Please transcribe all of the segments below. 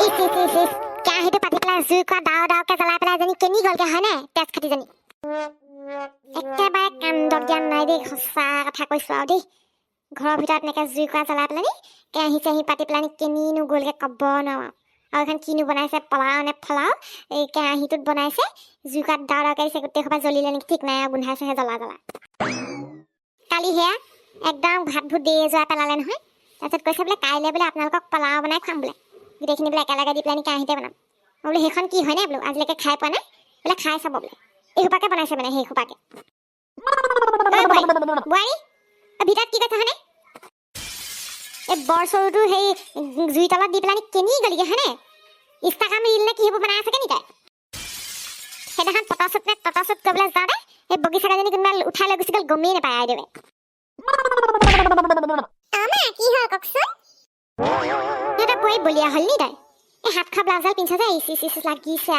is কেৰাহীটো পাতি পেলাই জুই কৰা ডাৱকে জ্বলাই পেলাই এজনী কেনি গ'লগে হয়নে তেজ খাটিজনী একেবাৰে কাণ্ড জ্ঞান নাই দেই সঁচা কথা কৈছো আৰু দেই ঘৰৰ ভিতৰত এনেকে জুই কৰা জ্বলাই পেলাই কেৰাহী চেৰাহী পাতি পেলাই কেনিনো গ'লগে ক'ব নোৱাৰো আৰু এখন কিনো বনাইছে পলাও নে ফলাও এই কেৰাহীটোত বনাইছে জুই কৰা ডাৱকে দিছে গোটেই সোপা জ্বলিলে নেকি ঠিক নাই আৰু গোন্ধাইছেহে জ্বলা কালি সেয়া একদম ভাত ভূত দেৰি যোৱা পেলালে নহয় তাৰপিছত কৈছে বোলে কাইলৈ বোলে আপোনালোকক পলাও বনাই খুৱাম বোলে গোটেইখিনি বোলে একেলগে দি পেলাই কেৰাহীতে বনাম বোলে সেইখন কি হয়নে বোলো আজিলৈকে খাই পোৱা নাই বোলে খাই চাব বোলে এই সোপাকে বনাইছে মানে সেই সোপাকে বোৱাৰী ভিতৰত কি কৈছে হয়নে এই বৰ চৰুটো সেই জুই তলত দি পেলাই কেনি গলিগে হয়নে ইনষ্টাগ্ৰাম ৰিল নে কি সেইবোৰ বনাই আছে কেনি তাই সেইদিনাখন তটাচুট কৰিবলৈ যাওঁতে সেই বগীচাকেইজনী কোনোবা উঠাই লৈ গুচি গ'ল গমেই নাপায় আইদেৱে কি হ'ল কওকচোন সিহঁতে পৰি বলিয়া হ'ল নি তাই এই হাত খোৱা ব্লাউজডাল পিন্ধিছে যে ইচ লাগিছে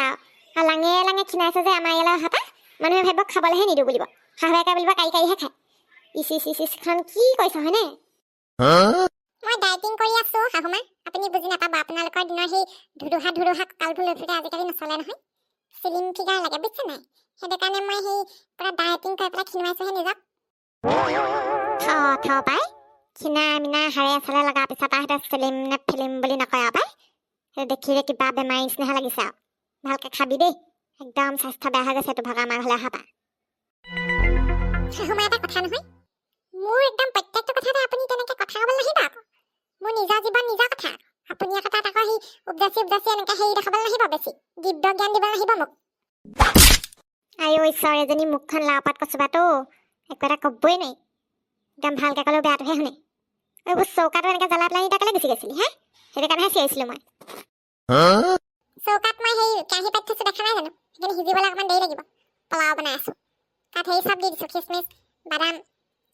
আৰু লাঙে লাঙে খিনাইছে যে আমাৰ ইয়ালৈ অহা মানুহে ভাবিব খাবলৈহে নিদিওঁ বুলিব শাহুৱেকে বুলিব কাৰিহে খায় ইচখন কি কৈছে হয়নে মই ডায়েটিং কৰি আছো শাহুমা আপুনি বুজি নাপাব আপোনালোকৰ দিনৰ সেই ধুৰুহা কালবোৰ লৈ ফুৰিলে আজিকালি নচলে নহয় চিলিম ফিগাৰ লাগে বুজিছে নাই সেইটো কাৰণে মই সেই পুৰা ডায়েটিং কৰি পেলাই খিনাইছোহে নিজক পাই খিনা মিনা হাৰে চালে লগা পিছত আৰু সেইটো চিলিম নে ফিলিম বুলি নকয় আৰু পাই সেইটো দেখিলে কিবা বেমাৰী নিচিনাহে লাগিছে আৰু ভালকে খাবি দেই একদম স্বাস্থ্য বেয়া হৈ গৈছে তোৰ ভাগৰ আমাৰ ঘৰলৈ অহা পা শাহুমা এটা কথা নহয় মোৰ একদম প্ৰত্যেকটো কথাতে আপুনি তেনেকে কথা ক'ব নাহিব আকৌ মোৰ নিজৰ জীৱন নিজৰ কথা আপুনি কথাত আকৌ সি উপজাচি এনেকে হেৰি দেখাবলৈ নাহিব বেছি দিব্য জ্ঞান দিব নাহিব মোক আইঅ ঈশ্বৰ এজনী মুখখন লাওপাত কচুবাতো একো এটা ক'বই নোৱাৰি একদম ভালকে ক'লেও বেয়াটোহে শুনে এইবোৰ চৌকাটো এনেকে জ্বলাই পেলাই তাকলে গুচি গৈছিলি হে সেইটো কাৰণেহে চিঞৰিছিলো মই চৌকাত মই সেই কেৰাহী পাতি থৈছো দেখা নাই জানো সেইখিনি সিজিবলৈ অকণমান দেৰি লাগিব পলাও বনাই আছো তাত সেই চব দি দিছো খিচমিচ বাদাম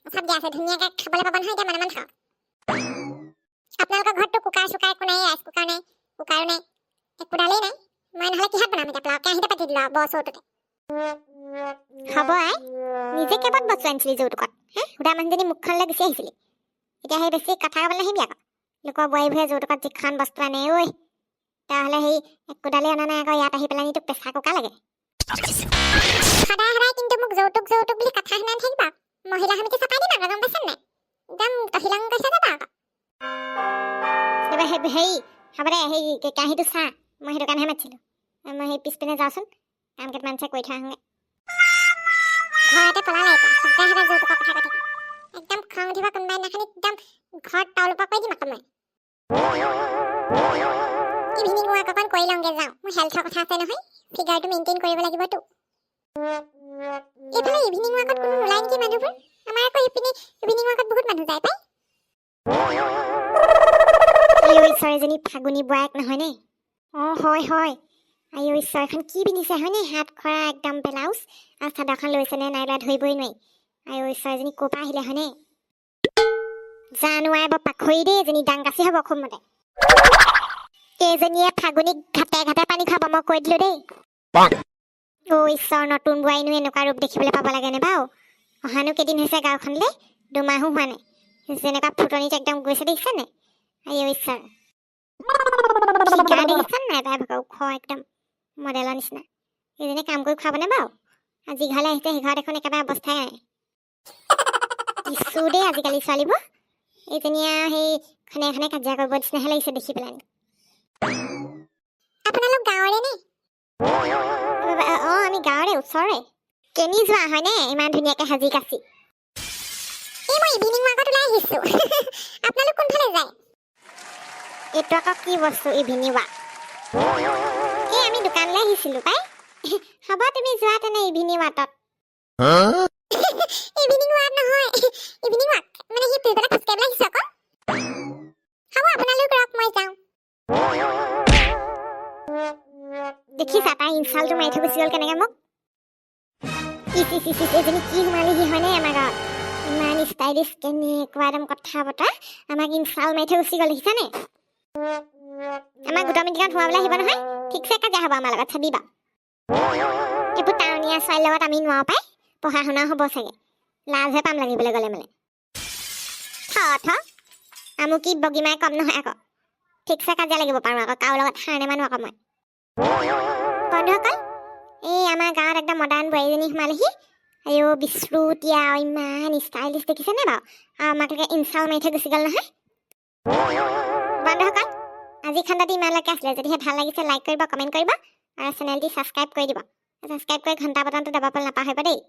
চব দিয়া আছে ধুনীয়াকৈ খাবলৈ পাব নহয় এতিয়া মানে খাওঁ আপোনালোকৰ ঘৰততো কুকাৰ চুকাৰ একো নাই ৰাইচ কুকাৰ নাই কুকাৰো নাই একোডালেই নাই মই নহ'লে কিহত বনাম এতিয়া পোলাও কেৰাহীতে পাতি দিলোঁ বৰ চৌটোতে হ'ব আই নিজে কেৱত বস্তু আনিছিলি যৌতুকত হে সুধা মানুহজনী মুখখনলৈ গুচি আহিছিলি এতিয়া সেই বেছি কথা ক'বলৈ নাহিবি আকৌ লোকৰ বোৱাৰীবোৰে যৌতুকত যিখন বস্তু আনে ঐ তেতিয়াহ'লে সেই একোডালেই অনা নাই আকৌ ইয়াত আহি পেলাই তোক প্ৰেছাৰ কুকাৰ লাগে সদায় কিন্তু মোক যৌতুক বুলি কথা শুনাই থাকিবা মহিলা সমিতি চপাই দিম আকৌ গম পাইছে নাই একদম তহিলং কৈছে যাবা আকৌ হেৰি হ'ব দে সেই কেৰাহীটো চা মই সেইটো কাৰণেহে মাতিছিলোঁ মই সেই পিছপিনে যাওঁচোন কাম কেইটামান চাই কৰি থৈ আহোঁগৈ ঘৰতে পলালে এতিয়া সদায় যৌতুকৰ কথা কৈ থাকি একদম খং উঠিব কোনোবা দিনাখন একদম ঘৰত তলপা কৰি দিম আকৌ মই ইভিনিং ৱাক অকণ কৰি লওঁগৈ যাওঁ মোৰ হেল্থৰ কথা আছে নহয় ফিগাৰটো মেইনটেইন কৰিব লাগিবতো এইফালে ইভিনিং ৱাকত কোনো নোলায় নেকি মানুহবোৰ আমাৰ আকৌ ইপিনে ইভিনিং ৱাকত বহুত মানুহ যায় পাই আইঅ ঈশ্বৰজনী ফাগুনী বোৱায়েক নহয়নে অঁ হয় আইঅ ঈশ্বৰ এখন কি পিন্ধিছে হয়নে হাত খৰা একদম ব্লাউজ আৰু চাদৰখন লৈছেনে নাই লোৱা ধৰিবই নোৱাৰি আইঅ ঈশ্বৰজনী ক'ৰ পৰা আহিলে হয়নে জানো আই বৰ পাখৰি দেই এজনী ডাংগাচি হ'ব খুব মতে এইজনীয়ে ফাগুনীক ঘাটে ঘাটে পানী খাব মই কৈ দিলোঁ দেই অ' ঈশ্বৰ নতুন বোৱাৰীনো এনেকুৱা ৰূপ দেখিবলৈ পাব লাগেনে বাৰু অহানো কেইদিন হৈছে গাঁওখনলৈ 2 মাহো হোৱা নাই যেনেকুৱা ফুটনিত একদম গৈছে দেখিছেনে আইঅ ঈশ্বৰ দেখিছে নাই তাই ভাগৰ ওখ একদম মডেলৰ নিচিনা এইজনীয়ে কাম কৰি খুৱাবনে বাৰু আজি ঘৰলৈ আহিছে সিঘৰত এখন একেবাৰে অৱস্থাই নাই কিছু দেই আজিকালি ছোৱালীবোৰ এইজনীয়ে সেই খনে কাজিয়া কৰিব নিচিনাহে লাগিছে দেখি পেলাই আপোনালোক গাঁৱৰে নে অঁ আমি গাঁৱৰে ওচৰৰে কেনি যোৱা হয়নে ইমান ধুনীয়াকৈ সাজি কাচি এই মই ইভিনিং ৱাকত ওলাই আহিছোঁ আপোনালোক কোনফালে যায় এইটো আকৌ কি বস্তু ইভিনিং ৱাক এই আমি দোকানলৈ আহিছিলোঁ পাই হ'ব তুমি যোৱা তেনে ইভিনিং ৱাকত ইভিনিং ৱাক নহয় ইভিনিং ৱাক মানে সি পিছবেলা খোজকাঢ়িবলৈ আহিছোঁ আকৌ হ'ব আপোনালোক ৰখ মই যাওঁ দেখিছা তাই ইনচালটো মাৰি থৈ গুচি গ'ল কেনেকৈ মোক এজনী কি সোমালেহি হয়নে আমাৰ গাঁৱত ইমান ষ্টাইলিছ কেনেকুৱা একদম কথা বতৰা আমাক ইনচাল মাৰি থৈ গুচি গ'ল দেখিছানে আমাৰ গোটৰ মিটিঙত সোমাবলৈ আহিব নহয় ঠিকছে কাজিয়া হ'ব আমাৰ লগত চাবি বাৰু এইবোৰ টাউনীয়া ছোৱালীৰ লগত আমি নোৱাৰো পাই পঢ়া শুনা হ'ব চাগে লাজহে পাম লাগিবলৈ গ'লে মানে থ আমুকি বগীমাই কম নহয় আকৌ ঠিকছে কাজিয়া লাগিব পাৰোঁ আকৌ কাৰো লগত হাৰ নেমানো আকৌ মই বন্ধুসকল এই আমাৰ গাঁৱত একদম মডাৰ্ণ বোৱাৰীজনী সোমালেহি আইঅ বিস্মৃতিয়া ইমান ষ্টাইলিছ দেখিছেনে বাৰু আৰু আমাকলৈকে ইনচাল মাৰি থৈ গুচি গ'ল নহয় বন্ধুসকল আজি খণ্ডটি ইমানলৈকে আছিলে যদিহে ভাল লাগিছে লাইক কৰিব কমেণ্ট কৰিব আৰু চেনেলটি ছাবস্ক্ৰাইব কৰি দিব ছাবস্ক্ৰাইব কৰি ঘণ্টা বটনটো দবাবলৈ নাপাহৰিব দেই